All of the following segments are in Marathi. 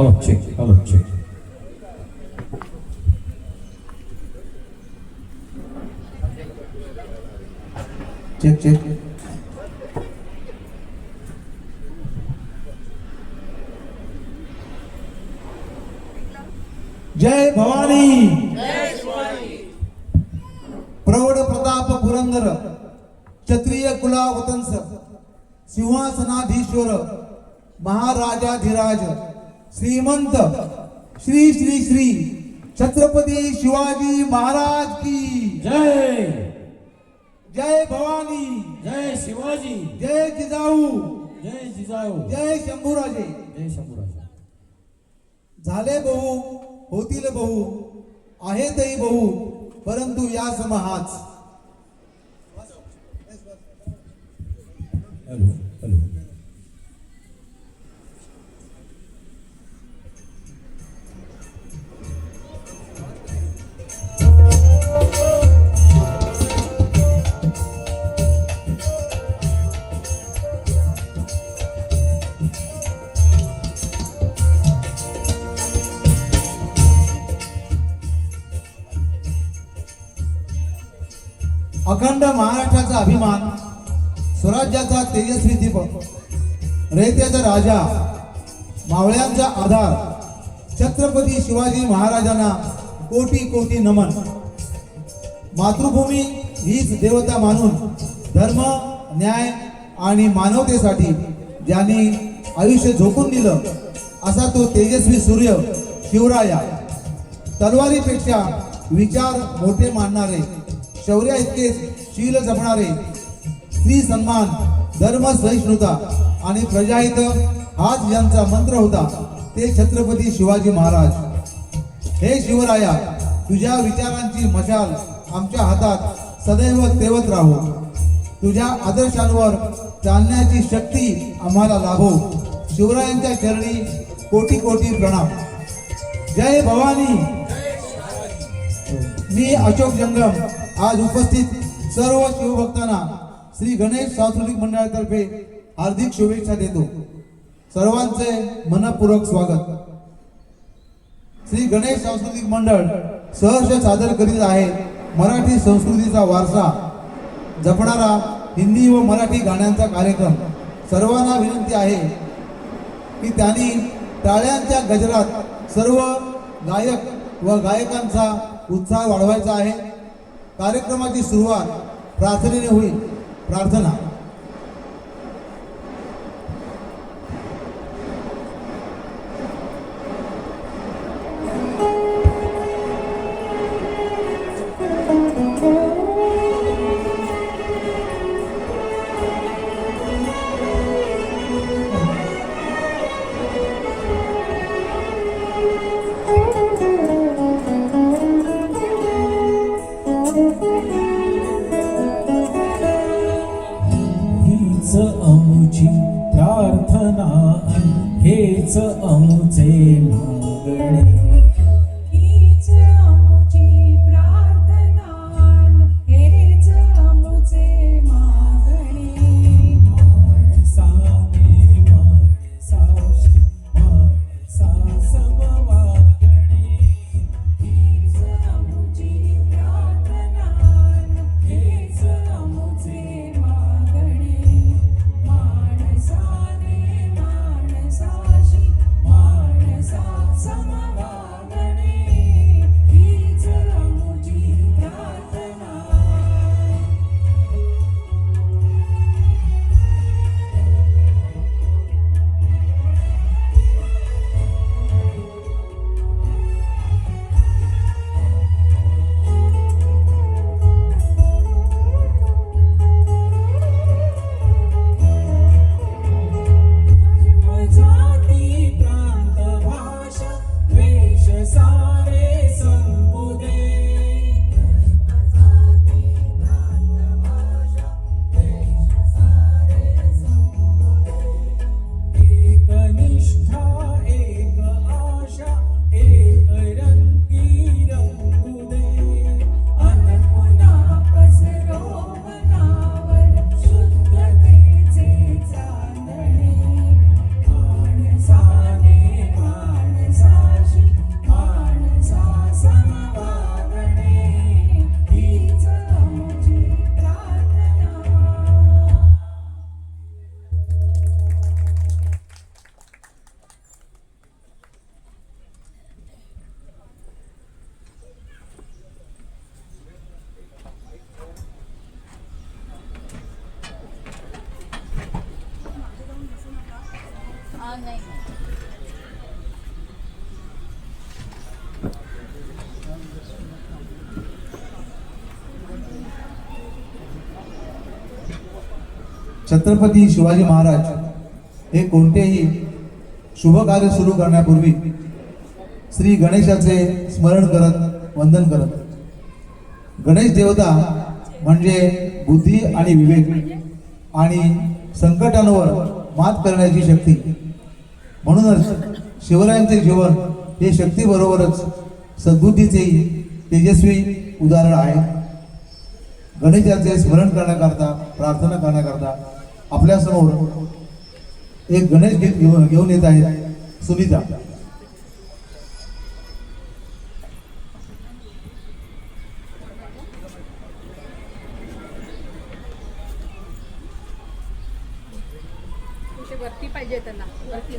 Hello check hello check. Check check. जय भवानी. प्रौढ प्रताप पुरंदर क्षत्रिय कुलावतंस सिंहासनाधीश्वर महाराजाधिराज श्रीमंत श्री श्री श्री छत्रपती शिवाजी महाराज की जय. जय भवानी. जय शिवाजी. जय जिजाऊ. जय जिजाऊ. जय शंभूराजे. जय शंभूराजे. झाले बहु होतील बहु आहेतही बहु परंतु या समाहाच. Hello hello. अखंड महाराष्ट्राचा अभिमान, स्वराज्याचा तेजस्वी दीपक, रयतेचा राजा, मावळ्यांचा आधार छत्रपती शिवाजी महाराजांना कोटी कोटी नमन. मातृभूमी हीच देवता मानून धर्म, न्याय आणि मानवतेसाठी ज्यांनी आयुष्य झोकून दिलं असा तो तेजस्वी सूर्य शिवराया. तलवारीपेक्षा विचार मोठे मानणारे, शौर्या इतकेच शील जपणारे, स्त्री सन्मान, धर्म सहिष्णुता आणि प्रजाहित हाच ज्यांचा मंत्र होता ते छत्रपती शिवाजी महाराज. हे शिवराया, तुझ्या विचारांची मशाल आमच्या हातात सदैव तेवत राहो. तुझ्या आदर्शांवर चालण्याची शक्ती आम्हाला लाभो. शिवरायांच्या चरणी कोटी कोटी प्रणाम. जय भवानी. मी अशोक जंगम आज उपस्थित सर्व शिवभक्तांना श्री गणेश सांस्कृतिक मंडळातर्फे हार्दिक शुभेच्छा देतो. सर्वांचे मनपूर्वक स्वागत. श्री गणेश सांस्कृतिक मंडळ सहर्ष सादर करीत आहे मराठी संस्कृतीचा वारसा जपणारा हिंदी व मराठी गाण्यांचा कार्यक्रम. सर्वांना विनंती आहे की त्यांनी टाळ्यांच्या गजरात सर्व गायक व गायकांचा उत्साह वाढवायचा आहे. कार्यक्रमाची सुरुवात प्रार्थनेने होईल. प्रार्थना. नाही. छत्रपती शिवाजी महाराज हे कोणतेही शुभ कार्य सुरू करण्यापूर्वी श्री गणेशाचे स्मरण करत वंदन करत गणेश देवता म्हणजे बुद्धी आणि विवेक आणि संकटांवर मात करण्याची शक्ती. म्हणूनच शिवरायांचे जीवन हे शक्तीबरोबरच सद्बुद्धीचेही तेजस्वी उदाहरण आहे. गणेशाचे स्मरण करण्याकरता प्रार्थना करण्याकरता आपल्या समोर एक गणेश गीत घेऊन येत आहेत सुनीता. वरती पाहिजे त्यांना वरती.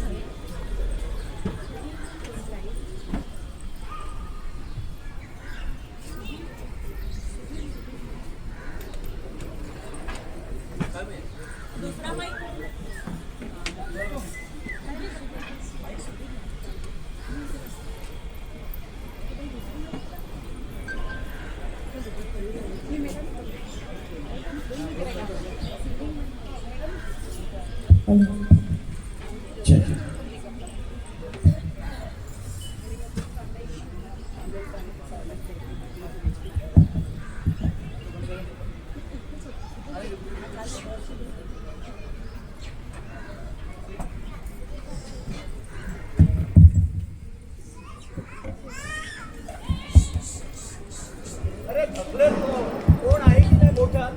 कोण आहे की नाही मोठा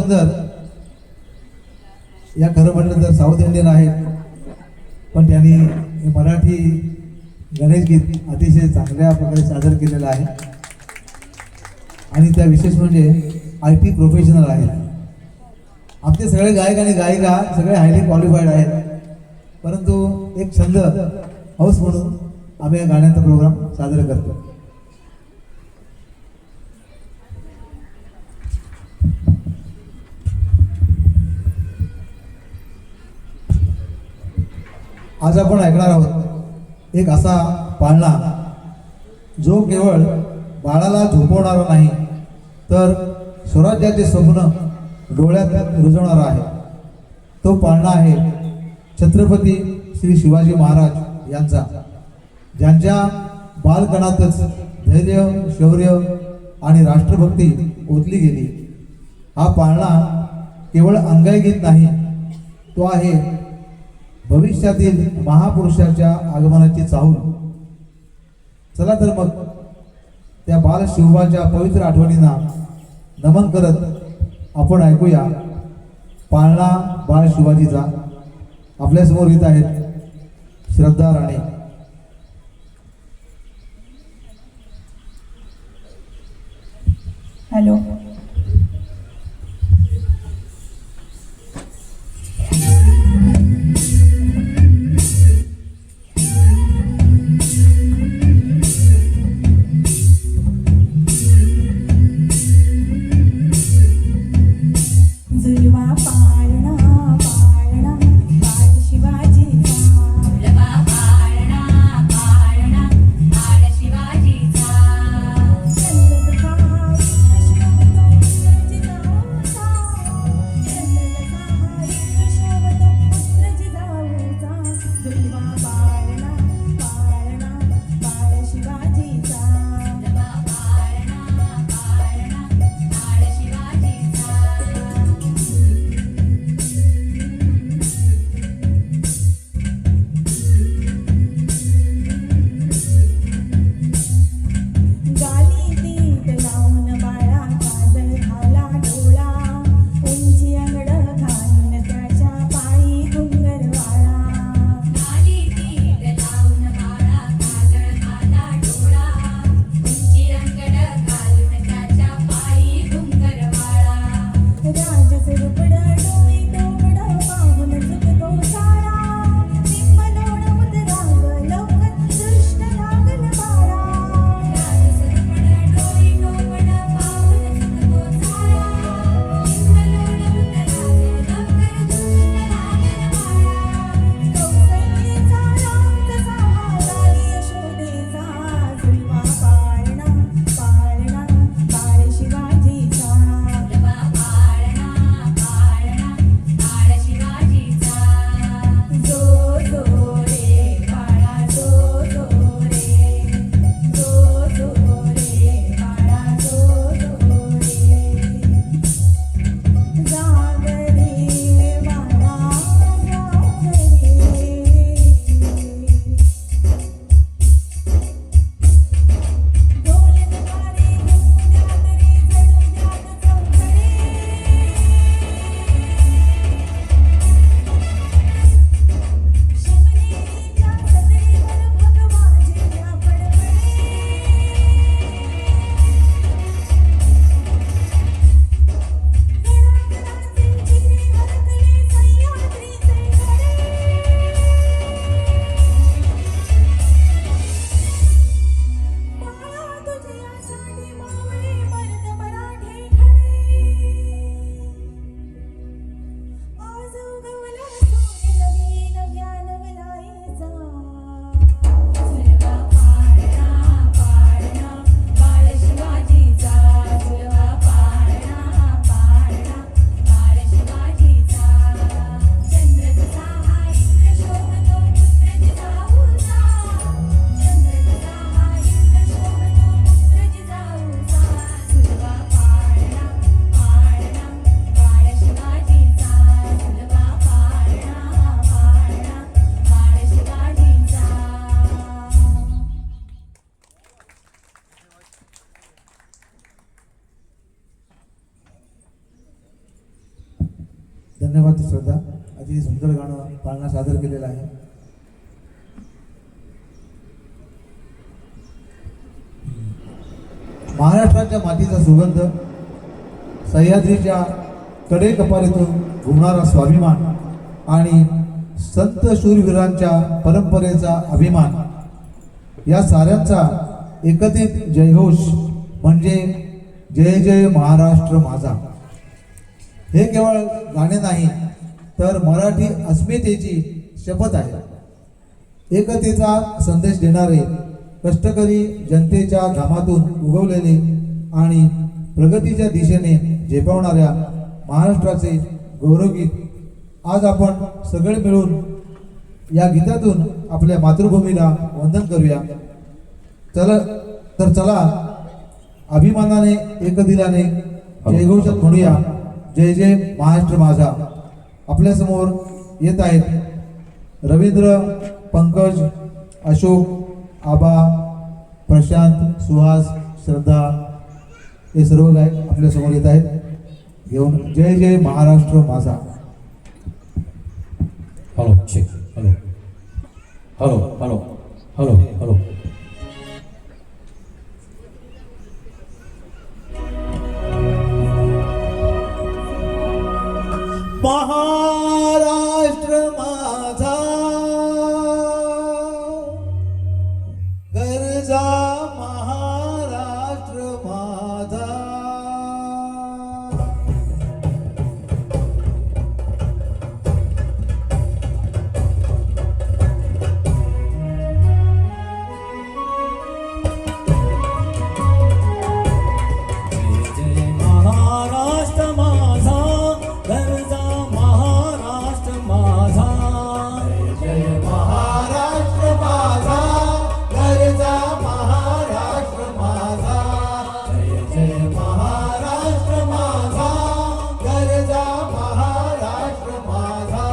सुंदर या खरं म्हटलं तर साऊथ इंडियन आहेत, पण त्यांनी हे मराठी गणेश गीत अतिशय चांगल्या प्रकारे सादर केलेलं आहे आणि त्या विशेष म्हणजे IT प्रोफेशनल आहेत. आमचे सगळे गायक आणि गायिका सगळे हायली क्वालिफाईड आहेत, परंतु एक छंद हौस म्हणून आम्ही या गाण्याचा प्रोग्राम साजरा करतो. आज आपण ऐकणार आहोत एक असा पाळणा जो केवळ बाळाला झोपवणारा नाही तर स्वराज्याचे स्वप्न डोळ्यात रुजवणारा आहे. तो पाळणा आहे छत्रपती श्री शिवाजी महाराज यांचा, ज्यांच्या बालपणातच धैर्य, शौर्य आणि राष्ट्रभक्ती ओतली गेली. हा पाळणा केवळ अंगाई गीत नाही, तो आहे भविष्यातील महापुरुषाच्या आगमनाची चाहूल. चला तर मग त्या बाल शिवबाच्या पवित्र आठवणींना नमन करत आपण ऐकूया पाळणा बाळ शिवाजीचा. आपल्यासमोर येत आहेत श्रद्धा राणे. हॅलो. झुलवा पाळणा पाळणा बाळ शिवाजीचा, झुलवा पाळणा पाळणा बाळ शिवाजीचा, चंद्रकांत शिवतो विद्यावंत श्रद्धा अतिशय सुंदर गाणं पाळणा सादर केलेलं आहे. महाराष्ट्राच्या मातीचा सुगंध, सह्याद्रीच्या कडे कपारीतून घुमणारा स्वाभिमान आणि संत शूरवीरांच्या परंपरेचा अभिमान या साऱ्यांचा एकत्रित जयघोष म्हणजे जय जय महाराष्ट्र माझा. हे केवळ गाणे नाही तर मराठी अस्मितेची शपथ आहे. एकतेचा संदेश देणारे, कष्टकरी जनतेच्या घामातून उगवलेले आणि प्रगतीच्या दिशेने झेपावणाऱ्या महाराष्ट्राचे गौरवगीत आज आपण सगळे मिळून या गीतातून आपल्या मातृभूमीला वंदन करूया. चला अभिमानाने एकदिलाने जयघोषात म्हणूया जय जय महाराष्ट्र माझा. आपल्यासमोर येत आहेत रवींद्र, पंकज, अशोक, आबा, प्रशांत, सुहास, श्रद्धा हे सर्व गायक आपल्यासमोर येत आहेत घेऊन जय जय महाराष्ट्र माझा. Hello check, hello hello hello hello hello. Maharashtra माझा गरजा, महाराष्ट्र माझा महाराष्ट्र माझा गरजा, महाराष्ट्र माझा. जय महाराष्ट्र माझा गरजा, महाराष्ट्र माझा. जय महाराष्ट्र माझा गरजा, महाराष्ट्र माझा.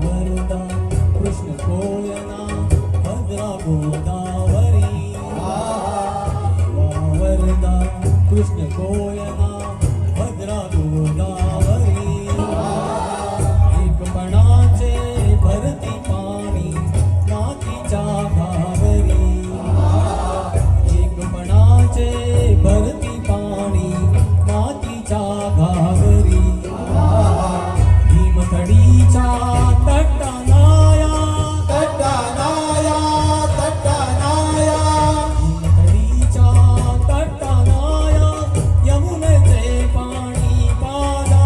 वरदा कृष्ण कोयना भद्रा गोदावरी. वरदा कृष्ण कोयना भद्रा गोदावरी. एकपणाचे भरती पाणी मातीच्या घागरी. एकपणाचे भरती पाणी मातीच्या घागरी. भीमथडीच्या तटानाया, तटानाया तटानाया भीमथडीच्या तटानाया यमुनेचे पाणी पाजा.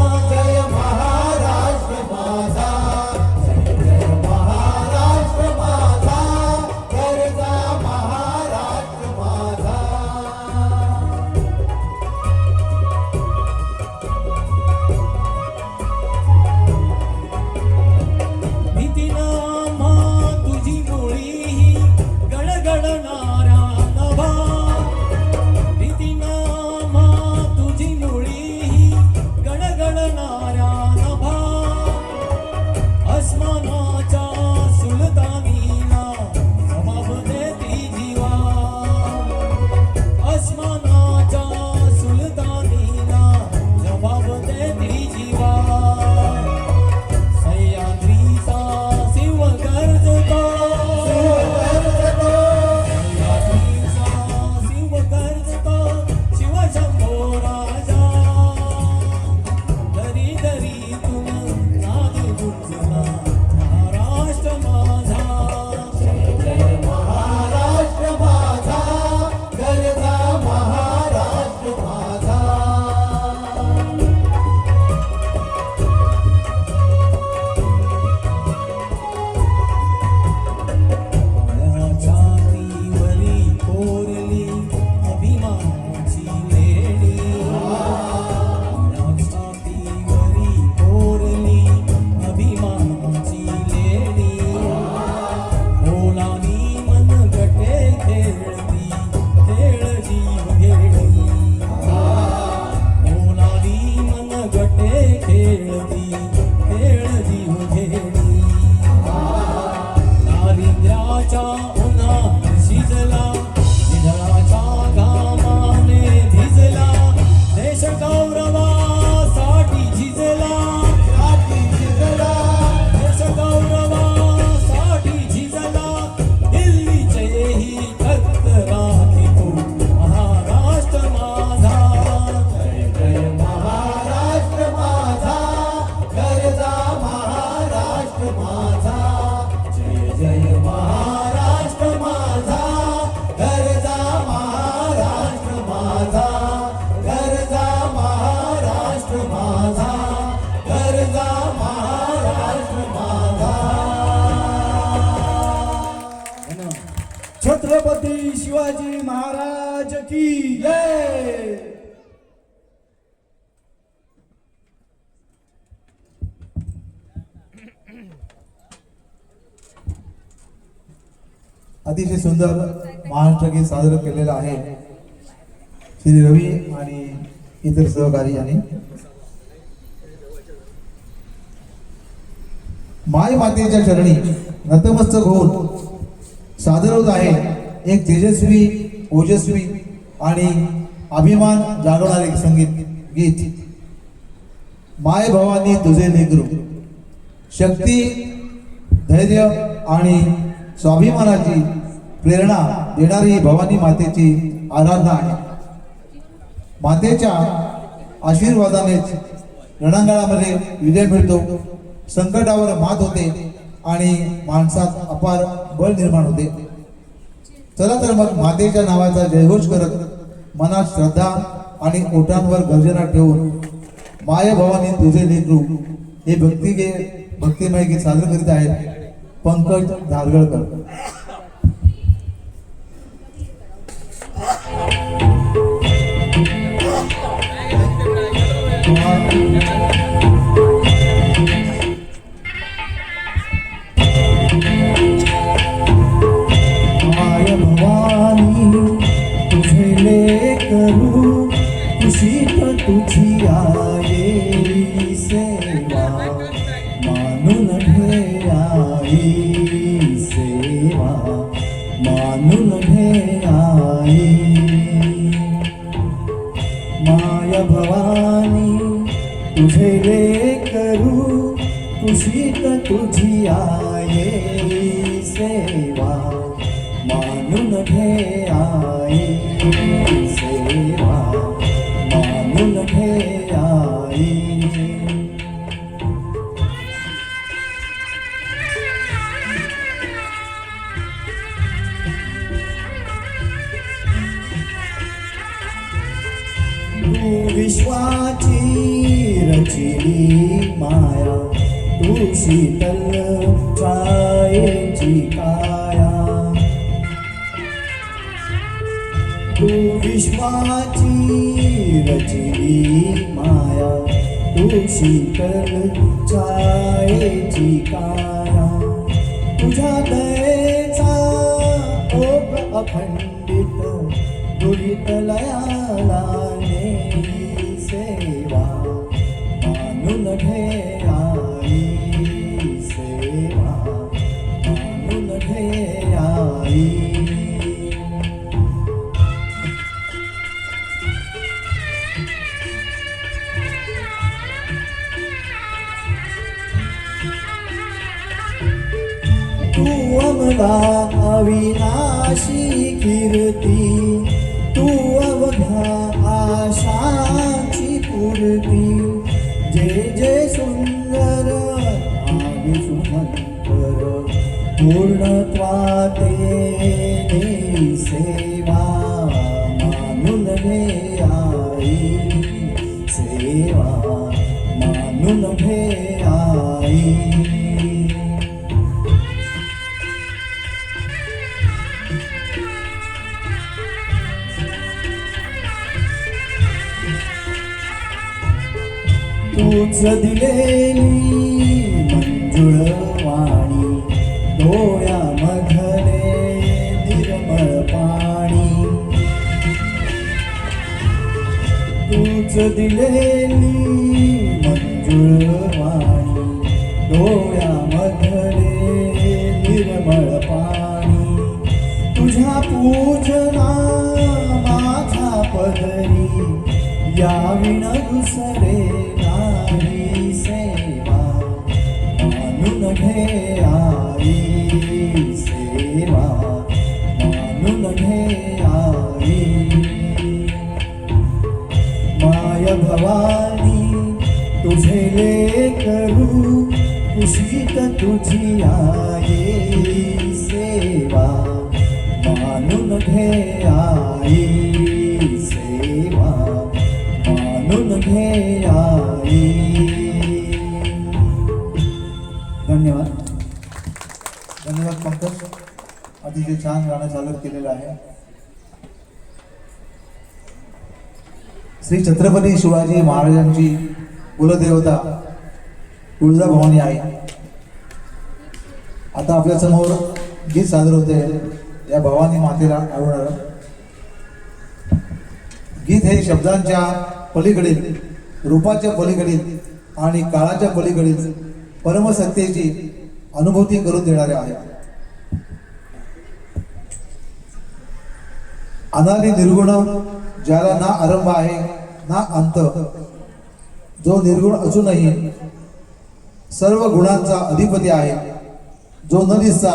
छत्रपती शिवाजी महाराज की जय. अतिशय सुंदर महाराष्ट्र गीत सादर केलेलं आहे श्री रवी आणि इतर सहकारी यांनी. माय मातेच्या चरणी नतमस्तक होऊन सादर होत आहे एक तेजस्वी, ओजस्वी आणि अभिमान जागवणारे संगीत गीत. माय भवानी तुझे लेकरू. शक्ती, धैर्य आणि स्वाभिमानाची प्रेरणा देणारी भवानी मातेची आराधना आहे. मातेच्या आशीर्वादानेच रणांगणामध्ये विजय मिळतो, संकटावर मात होते आणि माणसात अपार बळ निर्माण होते. चला तर मग मातेच्या नावाचा जयघोष करत मनात श्रद्धा आणि ओठांवर गर्जना ठेवून माय भवानी तुझे लेकरू हे भक्तिमय गीत सादर करीत आहेत पंकज धारगळकर. माय भवानी तुझे लेकरू कुशीत तुझी आई सेवा मानून घे आई सेवा मानून घे आई. माय भवानी तुझे लेकरू कुशीत तुझी आई सेवा मानून घे आई सेवा मानून घे आई. तू विश्वाची रचिली माया, तू शीतल छायेची काया. तू विश्वाची रचिली माया, तू शीतल छायेची काया. तुझ्या दयेचा ओघ अखंडित दुरित लयाला नेई सेवा मानून घे आई सेवा मानून घे आई. तू अमला अविनाशी कीर्ती, तू अवघा आशाची पूर्ती. जय जय सुंदर आणि सुमंतर पूर्णत्वाते नेई सेवा मानून घे आई सेवा मानून घे आई. तूच दिलेली मंजुळ वाणी, डोळ्यामधले निर्मळ पाणी. तूच दिलेली मंजुळ वाणी, डोळ्यामधले निर्मळ पाणी. तुझ्या पूजना माझा पदरी, याविण दुसरे नाही सेवा मानून घे आई सेवा मानून घे आई. माय भवानी तुझे लेकरू कुशीत तुझी आई सेवा मानून घे आई सेवा मानून घे आई. धन्यवाद. धन्यवाद पंकज. अतिशय छान गाणं सादर केलेलं आहे. श्री छत्रपती शिवाजी महाराजांची कुलदेवता तुळजाभवानी आहे. आता आपल्या समोर गीत सादर होते या भवानी मातेला आवडणार. गीत हे शब्दांच्या पलीकडील, रूपाच्या पलीकडील आणि काळाच्या पलीकडील परमसत्तेची अनुभूती करून देणारे आहे. अनादि निर्गुण, ज्याला ना आरंभ आहे ना अंत, जो निर्गुण असूनही सर्व गुणांचा अधिपती आहे, जो न दिसता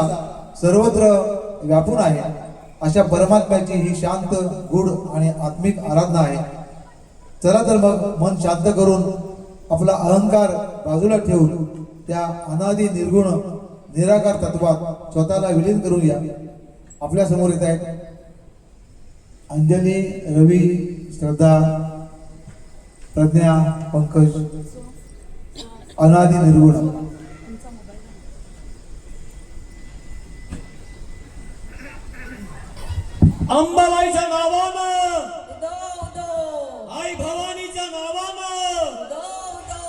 सर्वत्र व्यापून आहे, अशा परमात्म्याची ही शांत, गूढ आणि आत्मिक आराधना आहे. चला तर मग मन शांत करून आपला अहंकार बाजूला ठेवून त्या अनादि निर्गुण निराकार तत्वात स्वतःला विलीन करूया. आपल्या समोर येत आहेत अंजली, रवी, श्रद्धा, प्रज्ञा, पंकज. अनादि निर्गुण. अंबाबाईच्या नावानं, उदो उदो आई भवानीच्या नावानं, उदो उदो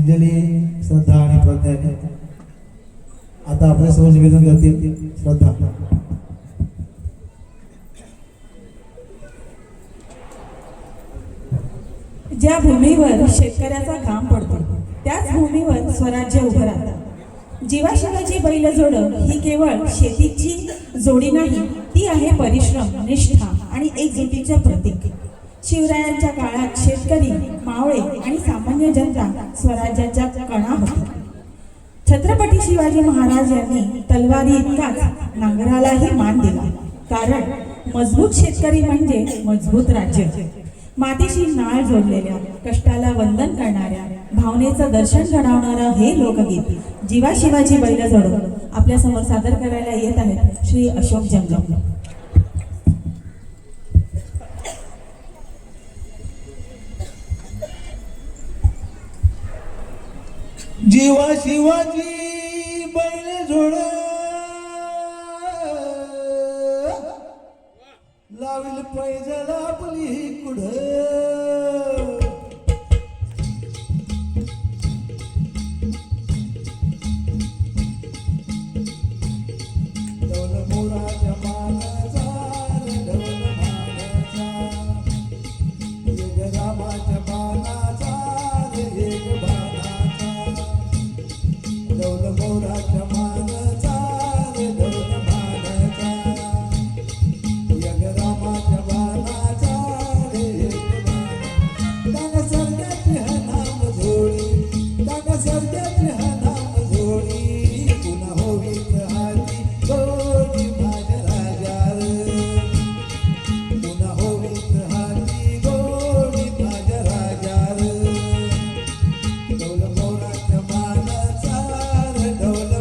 अंजली, श्रद्धा आणि प्रज्ञा आता आपल्यासमोर निवेदन करतील. श्रद्धा. ज्या भूमीवर शेतकऱ्याचा घाम पडतो त्याच भूमीवर स्वराज्य उभं राहतं. जीवाशिवाची बैलजोड ही केवळ शेतीची जोडी नाही, ती आहे परिश्रम, निष्ठा आणि एकजुटीचे प्रतीक. शिवरायांच्या काळात शेतकरी, मावळे आणि सामान्य जनता स्वराज्याच्या कणा होती. छत्रपती शिवाजी महाराज यांनी तलवारी इतकाच नांगरालाही मान दिला, कारण मजबूत शेतकरी म्हणजे मजबूत राज्य. मातीशी नाळ जोडलेल्या, कष्टाला वंदन करणाऱ्या, भावनेचं दर्शन घडवणारं हे लोकगीत जीवा शिवाजी बैलजोड आपल्या समोर सादर करायला येत आहेत श्री अशोक जंगम. जीवा शिवाजी बैलजोड लावील पैजला आपली कुढ. डौल मोराच्या मानाचा डौल मानाचा, एक रामाच्या बाणाचा एक बाणाचा. डौल मोराच्या मानाचा डौल मानाचा, एक रामाच्या बाणाचा एक बाण. दाना सरक्याची हा नाम जोडी, दाना सरक्याची हा नाम जोडी, पुन्हा होवीत हाती गोडी माझ्या राजार, पुन्हा होवीत हाती गोडी माझ्या राजार. डौल मोराच्या मानाचा डौल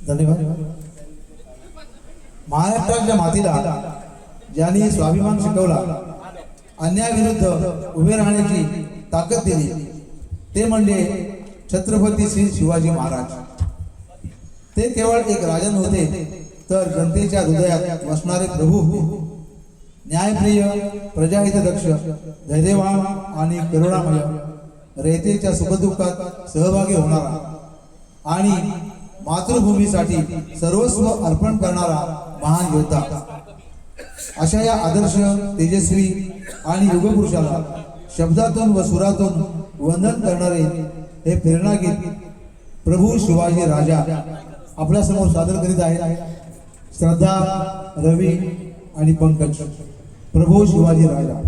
धन्यवाद. महाराष्ट्राच्या मातीला ज्यांनी स्वाभिमान शिकवला, अन्यायाविरुद्ध उभे राहण्याची ताकद दिली, ते म्हणजे छत्रपती श्री शिवाजी महाराज. ते केवळ एक राजा नव्हते, तर जनतेच्या हृदयात वसणारे प्रभू. न्यायप्रिय, प्रजाहितदक्ष, धैर्यवान आणि करुणामय, रयतेच्या सुखदुःखात सहभागी होणारा आणि मातृभूमीसाठी सर्वस्व अर्पण करणारा महान योद्धा. अशा या आदर्श, तेजस्वी आणि युगपुरुषाला शब्दातून व सुरातून वंदन करणारे हे प्रेरणागीत प्रभू शिवाजी राजा आपल्या समोर सादर करीत आहे. श्रद्धा, रवी आणि पंकज. प्रभू शिवाजी राजा.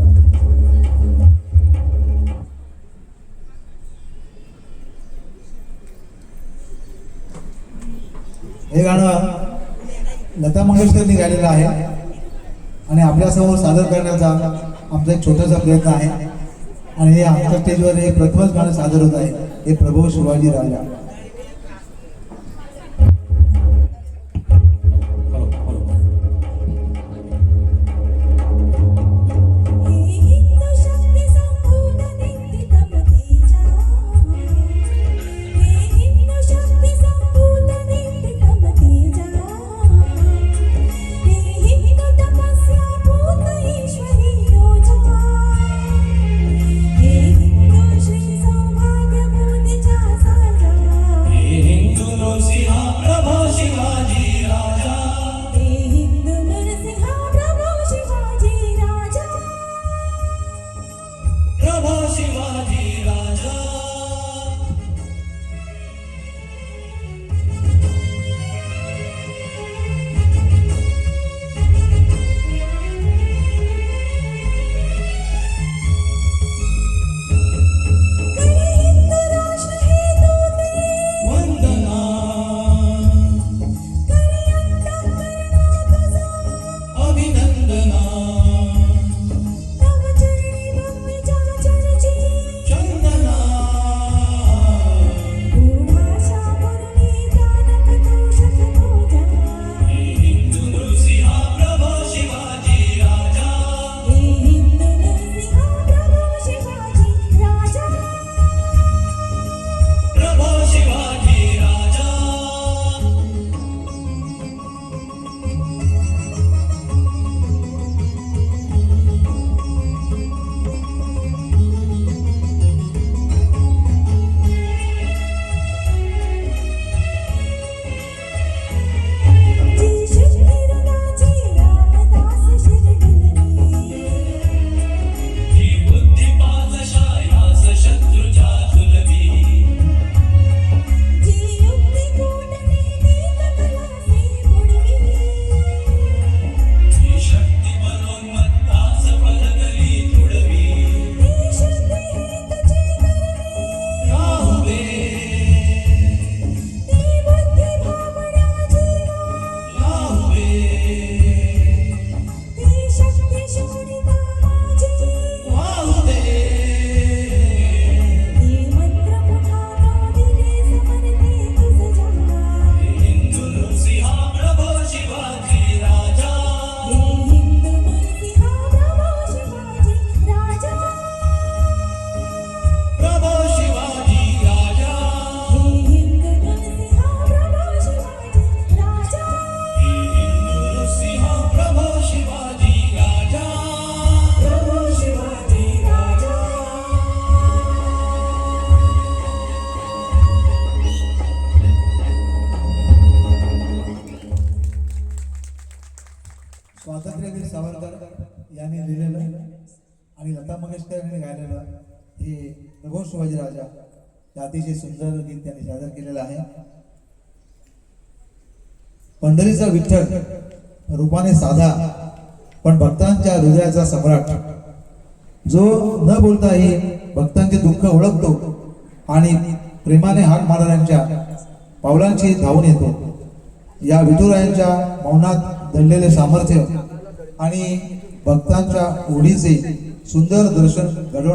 हे गाणं लता मंगेशकरनी गायलेलं आहे आणि आपल्यासमोर सादर करण्याचा आमचा एक छोटासा प्रयत्न आहे. आणि हे आमच्या स्टेजवर हे प्रथमच गाणं सादर होत आहे. हे प्रभू शिवाजी राजा. स्वातंत्र्यवीर सावरकर यांनी लिहिलेलं आणि लता मंगेशकर यांनी गायलेलं हे प्रभू शिवाजी राजा हे अतिशय सुंदर गीत त्यांनी सादर केलेलं आहे. पंढरीचा विठ्ठल रूपाने साधा पण भक्तांच्या हृदयाचा सम्राट, जो न बोलताही भक्तांचे दुःख ओळखतो आणि प्रेमाने हाक मारणाऱ्यांच्या पावलांची धावून येतो. या विठुरायांच्या मौनात दडलेले सामर्थ्य आणि भक्तांच्या ओढीचे सुंदर दर्शन घडवणार